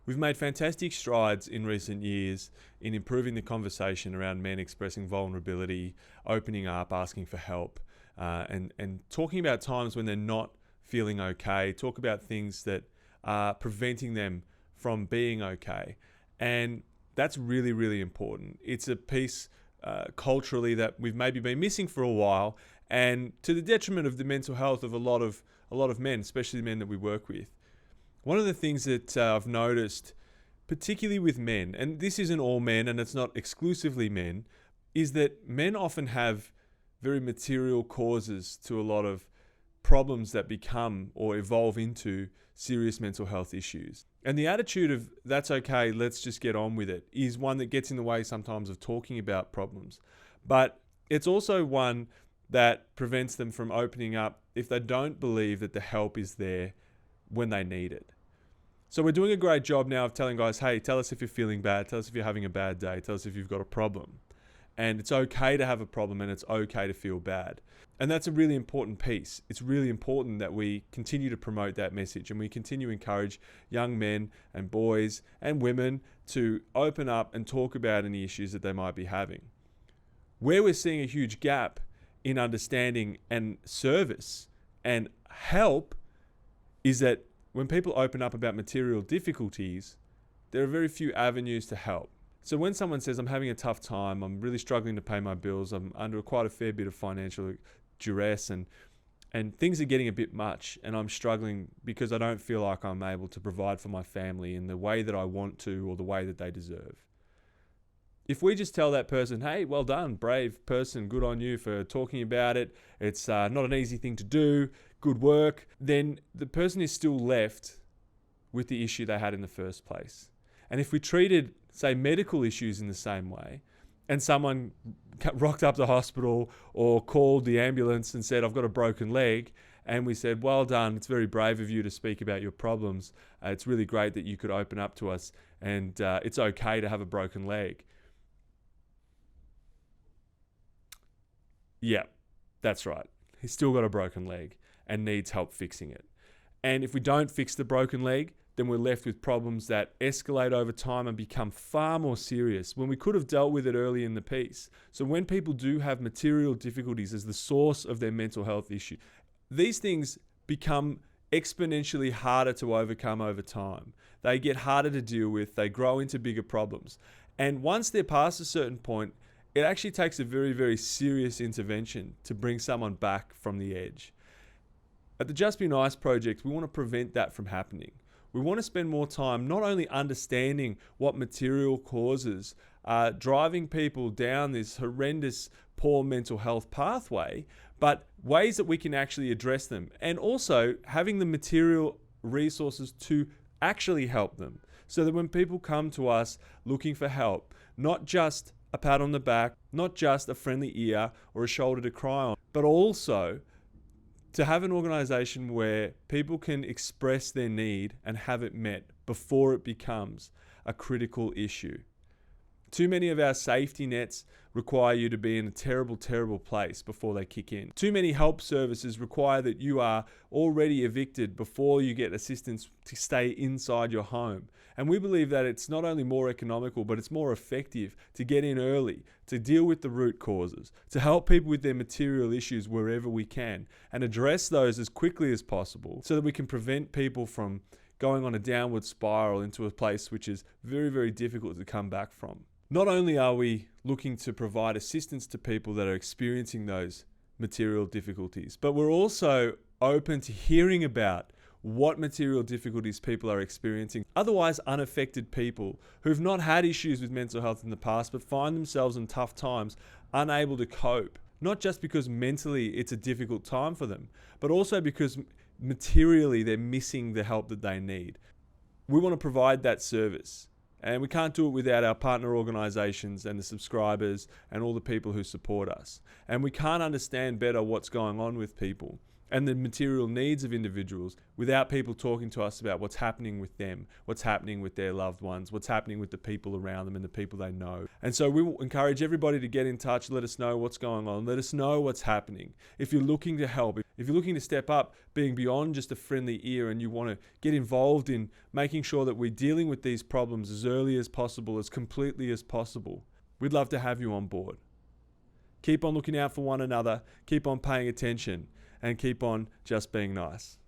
We've made fantastic strides in recent years in improving the conversation around men expressing vulnerability, opening up, asking for help, and talking about times when they're not feeling okay, talk about things that are preventing them from being okay. And that's really, really important. It's a piece culturally that we've maybe been missing for a while, and to the detriment of the mental health of a lot of men, especially the men that we work with. One of the things that I've noticed, particularly with men, and this isn't all men and it's not exclusively men, is that men often have very material causes to a lot of problems that become or evolve into serious mental health issues. And the attitude of, that's okay, let's just get on with it, is one that gets in the way sometimes of talking about problems. But it's also one that prevents them from opening up if they don't believe that the help is there when they need it. So we're doing a great job now of telling guys, hey, tell us if you're feeling bad, tell us if you're having a bad day, tell us if you've got a problem. And it's okay to have a problem and it's okay to feel bad. And that's a really important piece. It's really important that we continue to promote that message and we continue to encourage young men and boys and women to open up and talk about any issues that they might be having. Where we're seeing a huge gap in understanding and service and help is that when people open up about material difficulties, there are very few avenues to help. So when someone says, I'm having a tough time, I'm really struggling to pay my bills, I'm under quite a fair bit of financial duress and things are getting a bit much and I'm struggling because I don't feel like I'm able to provide for my family in the way that I want to or the way that they deserve. If we just tell that person, hey, well done, brave person, good on you for talking about it, it's not an easy thing to do, good work, then the person is still left with the issue they had in the first place. And if we treated, say, medical issues in the same way, and someone rocked up to the hospital or called the ambulance and said, I've got a broken leg, and we said, well done, it's very brave of you to speak about your problems, it's really great that you could open up to us, and it's okay to have a broken leg. Yeah, that's right. He's still got a broken leg and needs help fixing it. And if we don't fix the broken leg, then we're left with problems that escalate over time and become far more serious when we could have dealt with it early in the piece. So when people do have material difficulties as the source of their mental health issue, these things become exponentially harder to overcome over time. They get harder to deal with, they grow into bigger problems. And once they're past a certain point, it actually takes a very, very serious intervention to bring someone back from the edge. At the Just Be Nice project, we want to prevent that from happening. We want to spend more time not only understanding what material causes are driving people down this horrendous poor mental health pathway, but ways that we can actually address them, and also having the material resources to actually help them, so that when people come to us looking for help, not just a pat on the back, not just a friendly ear or a shoulder to cry on, but also to have an organization where people can express their need and have it met before it becomes a critical issue. Too many of our safety nets require you to be in a terrible, terrible place before they kick in. Too many help services require that you are already evicted before you get assistance to stay inside your home. And we believe that it's not only more economical, but it's more effective to get in early, to deal with the root causes, to help people with their material issues wherever we can, and address those as quickly as possible so that we can prevent people from going on a downward spiral into a place which is very, very difficult to come back from. Not only are we looking to provide assistance to people that are experiencing those material difficulties, but we're also open to hearing about what material difficulties people are experiencing. Otherwise unaffected people who've not had issues with mental health in the past but find themselves in tough times, unable to cope. Not just because mentally it's a difficult time for them, but also because materially they're missing the help that they need. We want to provide that service. And we can't do it without our partner organizations and the subscribers and all the people who support us. And we can't understand better what's going on with people and the material needs of individuals without people talking to us about what's happening with them, what's happening with their loved ones, what's happening with the people around them and the people they know. And so we will encourage everybody to get in touch, let us know what's going on, let us know what's happening. If you're looking to help, If you're looking to step up, being beyond just a friendly ear, and you want to get involved in making sure that we're dealing with these problems as early as possible, as completely as possible, we'd love to have you on board. Keep on looking out for one another, keep on paying attention, and keep on just being nice.